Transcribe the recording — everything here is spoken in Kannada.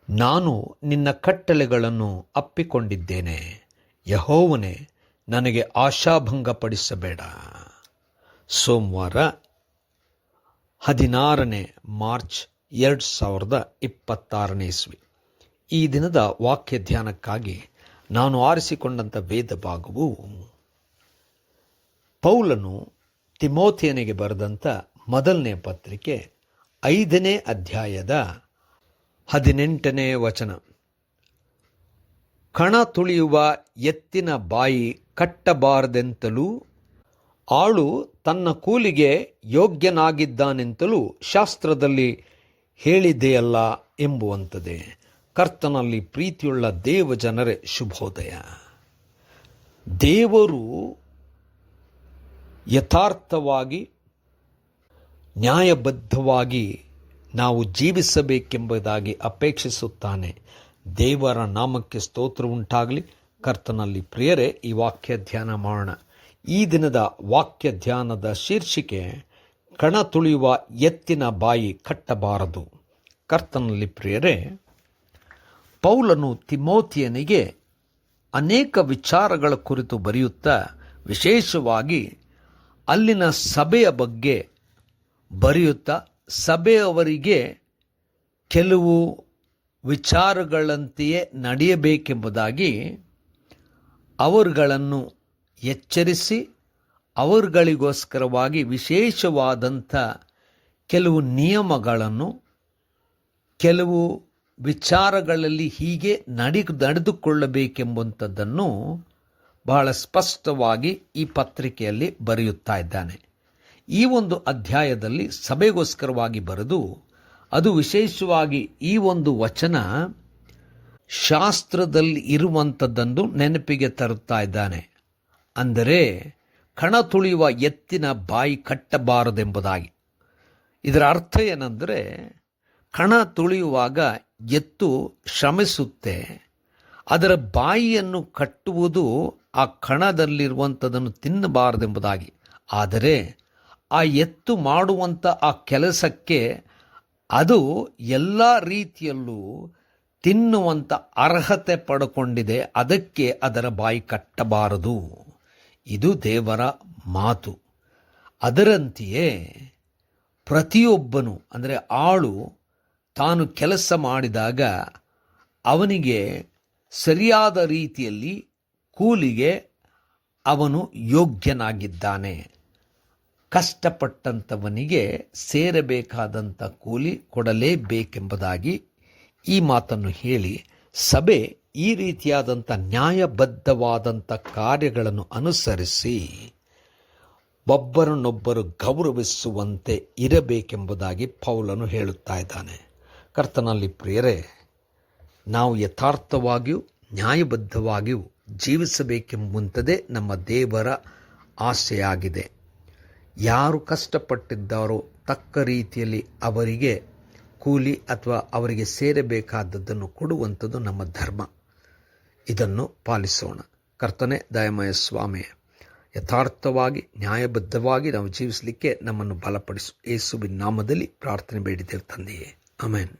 ನಾನು ನಿನ್ನ ಕಟ್ಟಳೆಗಳನ್ನು ಅಪ್ಪಿಕೊಂಡಿದ್ದೇನೆ. ಯೆಹೋವನೇ, ನನಗೆ ಆಶಾಭಂಗಪಡಿಸಬೇಡ. ಸೋಮವಾರ 16 ಮಾರ್ಚ್ 2026 ಇಸ್ವಿ. ಈ ದಿನದ ವಾಕ್ಯ ಧ್ಯಾನಕ್ಕಾಗಿ ನಾನು ಆರಿಸಿಕೊಂಡಂಥ ವೇದ ಭಾಗವು ಪೌಲನು ತಿಮೋಥೆಯನಿಗೆ ಬರೆದಂಥ ಮೊದಲನೇ ಪತ್ರಿಕೆ 5ನೇ ಅಧ್ಯಾಯದ 18ನೇ ವಚನ. ಕಣ ತುಳಿಯುವ ಎತ್ತಿನ ಬಾಯಿ ಕಟ್ಟಬಾರದೆಂತಲೂ ಆಳು ತನ್ನ ಕೂಲಿಗೆ ಯೋಗ್ಯನಾಗಿದ್ದಾನೆಂತಲೂ ಶಾಸ್ತ್ರದಲ್ಲಿ ಹೇಳಿದೆಯಲ್ಲ ಎಂಬುವಂಥದ್ದೇ. ಕರ್ತನಲ್ಲಿ ಪ್ರೀತಿಯುಳ್ಳ ದೇವಜನರೇ, ಶುಭೋದಯ. ದೇವರು ಯಥಾರ್ಥವಾಗಿ ನ್ಯಾಯಬದ್ಧವಾಗಿ ನಾವು ಜೀವಿಸಬೇಕೆಂಬುದಾಗಿ ಅಪೇಕ್ಷಿಸುತ್ತಾನೆ. ದೇವರ ನಾಮಕ್ಕೆ ಸ್ತೋತ್ರ ಉಂಟಾಗಲಿ. ಕರ್ತನಲ್ಲಿ ಪ್ರಿಯರೇ, ಈ ವಾಕ್ಯ ಧ್ಯಾನ ಮಾಡೋಣ. ಈ ದಿನದ ವಾಕ್ಯ ಧ್ಯಾನದ ಶೀರ್ಷಿಕೆ ಕಣ ತುಳಿಯುವ ಎತ್ತಿನ ಬಾಯಿ ಕಟ್ಟಬಾರದು. ಕರ್ತನಲ್ಲಿ ಪ್ರಿಯರೇ, ಪೌಲನು ತಿಮೋಥೆಯನಿಗೆ ಅನೇಕ ವಿಚಾರಗಳ ಕುರಿತು ಬರೆಯುತ್ತಾ, ವಿಶೇಷವಾಗಿ ಅಲ್ಲಿನ ಸಭೆಯ ಬಗ್ಗೆ ಬರೆಯುತ್ತಾ, ಸಭೆಯವರಿಗೆ ಕೆಲವು ವಿಚಾರಗಳಂತೆಯೇ ನಡೆಯಬೇಕೆಂಬುದಾಗಿ ಅವರುಗಳನ್ನು ಎಚ್ಚರಿಸಿ, ಅವರುಗಳಿಗೋಸ್ಕರವಾಗಿ ವಿಶೇಷವಾದಂಥ ಕೆಲವು ನಿಯಮಗಳನ್ನು, ಕೆಲವು ವಿಚಾರಗಳಲ್ಲಿ ಹೀಗೆ ನಡೆದುಕೊಳ್ಳಬೇಕೆಂಬಂಥದ್ದನ್ನು ಬಹಳ ಸ್ಪಷ್ಟವಾಗಿ ಈ ಪತ್ರಿಕೆಯಲ್ಲಿ ಬರೆಯುತ್ತಾ ಇದ್ದಾನೆ. ಈ ಒಂದು ಅಧ್ಯಾಯದಲ್ಲಿ ಸಭೆಗೋಸ್ಕರವಾಗಿ ಬರೆದು, ಅದು ವಿಶೇಷವಾಗಿ ಈ ಒಂದು ವಚನ ಶಾಸ್ತ್ರದಲ್ಲಿ ಇರುವಂಥದ್ದನ್ನು ನೆನಪಿಗೆ ತರುತ್ತಾ ಇದ್ದಾನೆ. ಅಂದರೆ ಕಣ ತುಳಿಯುವ ಎತ್ತಿನ ಬಾಯಿ ಕಟ್ಟಬಾರದೆಂಬುದಾಗಿ. ಇದರ ಅರ್ಥ ಏನೆಂದರೆ, ಕಣ ತುಳಿಯುವಾಗ ಎತ್ತು ಶ್ರಮಿಸುತ್ತೆ, ಅದರ ಬಾಯಿಯನ್ನು ಕಟ್ಟುವುದು ಆ ಕಣದಲ್ಲಿರುವಂಥದ್ದನ್ನು ತಿನ್ನಬಾರದೆಂಬುದಾಗಿ. ಆದರೆ ಆ ಎತ್ತು ಮಾಡುವಂಥ ಆ ಕೆಲಸಕ್ಕೆ ಅದು ಎಲ್ಲ ರೀತಿಯಲ್ಲೂ ತಿನ್ನುವಂಥ ಅರ್ಹತೆ ಪಡ್ಕೊಂಡಿದೆ. ಅದಕ್ಕೆ ಅದರ ಬಾಯಿ ಕಟ್ಟಬಾರದು. ಇದು ದೇವರ ಮಾತು. ಅದರಂತೆಯೇ ಪ್ರತಿಯೊಬ್ಬನು, ಅಂದರೆ ಆಳು ತಾನು ಕೆಲಸ ಮಾಡಿದಾಗ ಅವನಿಗೆ ಸರಿಯಾದ ರೀತಿಯಲ್ಲಿ ಕೂಲಿಗೆ ಅವನು ಯೋಗ್ಯನಾಗಿದ್ದಾನೆ. ಕಷ್ಟಪಟ್ಟಂಥವನಿಗೆ ಸೇರಬೇಕಾದಂಥ ಕೂಲಿ ಕೊಡಲೇಬೇಕೆಂಬುದಾಗಿ ಈ ಮಾತನ್ನು ಹೇಳಿ, ಸಭೆ ಈ ರೀತಿಯಾದಂಥ ನ್ಯಾಯಬದ್ಧವಾದಂಥ ಕಾರ್ಯಗಳನ್ನು ಅನುಸರಿಸಿ ಒಬ್ಬರನ್ನೊಬ್ಬರು ಗೌರವಿಸುವಂತೆ ಇರಬೇಕೆಂಬುದಾಗಿ ಪೌಲನು ಹೇಳುತ್ತಾ ಇದ್ದಾನೆ. ಕರ್ತನಲ್ಲಿ ಪ್ರಿಯರೇ, ನಾವು ಯಥಾರ್ಥವಾಗಿಯೂ ನ್ಯಾಯಬದ್ಧವಾಗಿಯೂ ಜೀವಿಸಬೇಕೆಂಬುವಂಥದ್ದೇ ನಮ್ಮ ದೇವರ ಆಸೆಯಾಗಿದೆ. ಯಾರು ಕಷ್ಟಪಟ್ಟಿದ್ದಾರೋ ತಕ್ಕ ರೀತಿಯಲ್ಲಿ ಅವರಿಗೆ ಕೂಲಿ ಅಥವಾ ಅವರಿಗೆ ಸೇರಬೇಕಾದದ್ದನ್ನು ಕೊಡುವಂಥದ್ದು ನಮ್ಮ ಧರ್ಮ. ಇದನ್ನು ಪಾಲಿಸೋಣ. ಕರ್ತನೆ ದಯಮಯ ಸ್ವಾಮಿ, ಯಥಾರ್ಥವಾಗಿ ನ್ಯಾಯಬದ್ಧವಾಗಿ ನಾವು ಜೀವಿಸಲಿಕ್ಕೆ ನಮ್ಮನ್ನು ಬಲಪಡಿಸು. ಯೇಸುವಿನ ನಾಮದಲ್ಲಿ ಪ್ರಾರ್ಥನೆ ಬೇಡಿದ್ದೇವೆ ತಂದೆಯೇ, ಆಮೆನ್.